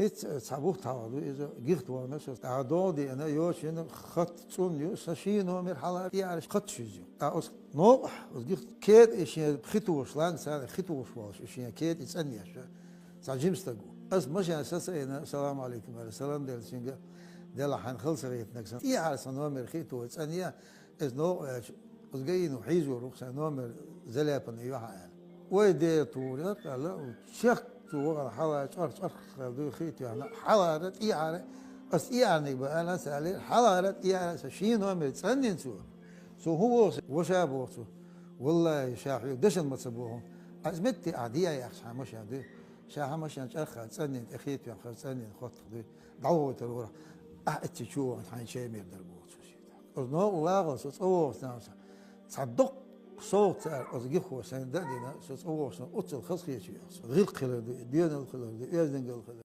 هيت صابوه تعوضو إذا جيت وانا شو تعدودي أنا يوش هنا خط صون يوش سشينو مر حلا يعني خط شجيو تعوس نوح وجيت كيد إيش بخيتوش لان سال خيتوش واش إيش كيد يسألني أشياء ساجيمس تقول بس مش أساسا هنا السلام عليكم على السلام دل سينجا دل حن خلص ريت نكسن على سنومر خيتو يسألني إز نو وجايين وحيزو روح سنومر زلابن يوحنا ويدي طول لا شيخ تو حلا أرخ دو خيت يعني حلا يعني بس يعني بقى أنا سألي حلا يعني سشينو مر تسألني سو هو وشابه والله شاحي دشن ما تصبوهم أزمتي عادية يا أخي مش عادي شاحة مش أخ تسألني أخيت يا أخي تسألني خط دي دعوة الورا أتشوف عن شيء من دربوت شو شيء أو واغص أو صدق صوت أزجيخ هو سندنا صوت أو أتصل خص يشيء غير خلد بيان الخلد بيان الخلد